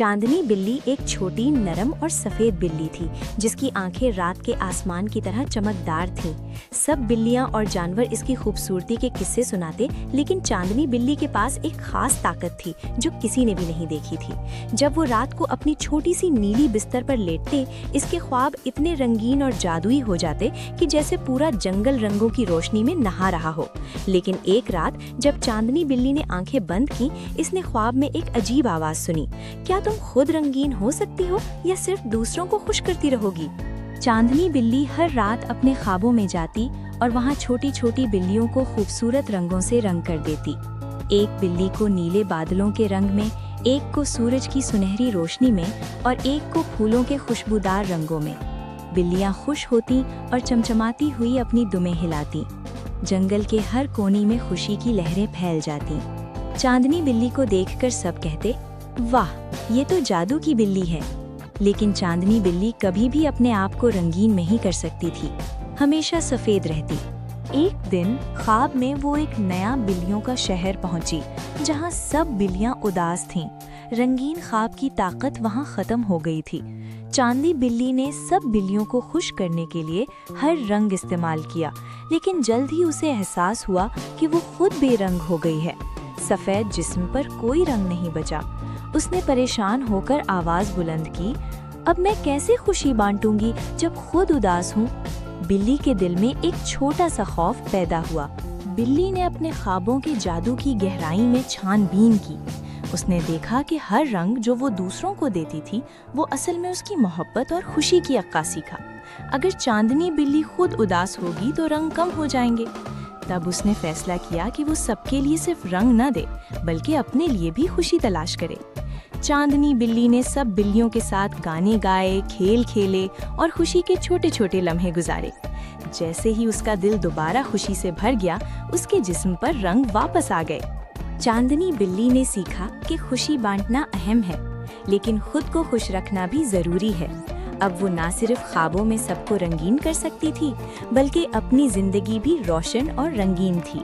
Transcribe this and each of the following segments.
चांदनी बिल्ली एक छोटी नरम और सफेद बिल्ली थी जिसकी आंखें रात के आसमान की तरह चमकदार थीं। सब बिल्लियां और जानवर इसकी खूबसूरती के किस्से सुनाते, लेकिन चांदनी बिल्ली के पास एक खास ताकत थी जो किसी ने भी नहीं देखी थी। जब वो रात को अपनी छोटी सी नीली बिस्तर पर लेटते, इसके ख्वाब इतने रंगीन और जादुई हो जाते कि जैसे पूरा जंगल रंगों की रोशनी में नहा रहा हो। लेकिन एक रात जब चांदनी बिल्ली ने आंखें बंद की, इसने ख्वाब में एक अजीब आवाज सुनी। क्या तुम खुद रंगीन हो सकती हो या सिर्फ दूसरों को खुश करती रहोगी? चांदनी बिल्ली हर रात अपने ख्वाबों में जाती और वहाँ छोटी छोटी बिल्लियों को खूबसूरत रंगों से रंग कर देती। एक बिल्ली को नीले बादलों के रंग में, एक को सूरज की सुनहरी रोशनी में और एक को फूलों के खुशबूदार रंगों में। बिल्लियाँ खुश होती और चमचमाती हुई अपनी दुमें हिलाती। जंगल के हर कोने में खुशी की लहरें फैल जाती। चांदनी बिल्ली को देखकर सब कहते, वाह, ये तो जादू की बिल्ली है। लेकिन चांदनी बिल्ली कभी भी अपने आप को रंगीन नहीं कर सकती थी, हमेशा सफेद रहती। एक दिन ख्वाब में वो एक नया बिल्लियों का शहर पहुंची, जहां सब बिल्लियां उदास थीं। रंगीन ख्वाब की ताकत वहां खत्म हो गई थी। चांदनी बिल्ली ने सब बिल्लियों को खुश करने के लिए हर रंग इस्तेमाल किया, लेकिन जल्द ही उसे एहसास हुआ कि वो खुद बेरंग हो गई है। सफेद जिस्म पर कोई रंग नहीं बचा। उसने परेशान होकर आवाज बुलंद की, अब मैं कैसे खुशी बांटूंगी जब खुद उदास हूँ? बिल्ली के दिल में एक छोटा सा खौफ पैदा हुआ। बिल्ली ने अपने ख्वाबों के जादू की गहराई में छानबीन की। उसने देखा कि हर रंग जो वो दूसरों को देती थी, वो असल में उसकी मोहब्बत और खुशी की अक्कासी था। अगर चांदनी बिल्ली खुद उदास होगी तो रंग कम हो जाएंगे। तब उसने फैसला किया कि वो सबके लिए सिर्फ रंग न दे, बल्कि अपने लिए भी खुशी तलाश करे। चांदनी बिल्ली ने सब बिल्लियों के साथ गाने गाए, खेल खेले और खुशी के छोटे छोटे लम्हे गुजारे। जैसे ही उसका दिल दोबारा खुशी से भर गया, उसके जिस्म पर रंग वापस आ गए। चांदनी बिल्ली ने सीखा कि खुशी बांटना अहम है, लेकिन खुद को खुश रखना भी जरूरी है। अब वो ना सिर्फ ख्वाबों में सबको रंगीन कर सकती थी, बल्कि अपनी जिंदगी भी रोशन और रंगीन थी।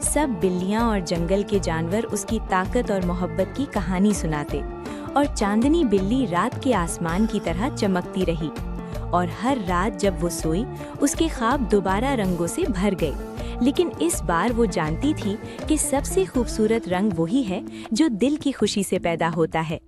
सब बिल्लियां और जंगल के जानवर उसकी ताकत और मोहब्बत की कहानी सुनाते, और चांदनी बिल्ली रात के आसमान की तरह चमकती रही। और हर रात जब वो सोई, उसके ख्वाब दोबारा रंगों से भर गए। लेकिन इस बार वो जानती थी कि सबसे खूबसूरत रंग वही है जो दिल की खुशी से पैदा होता है।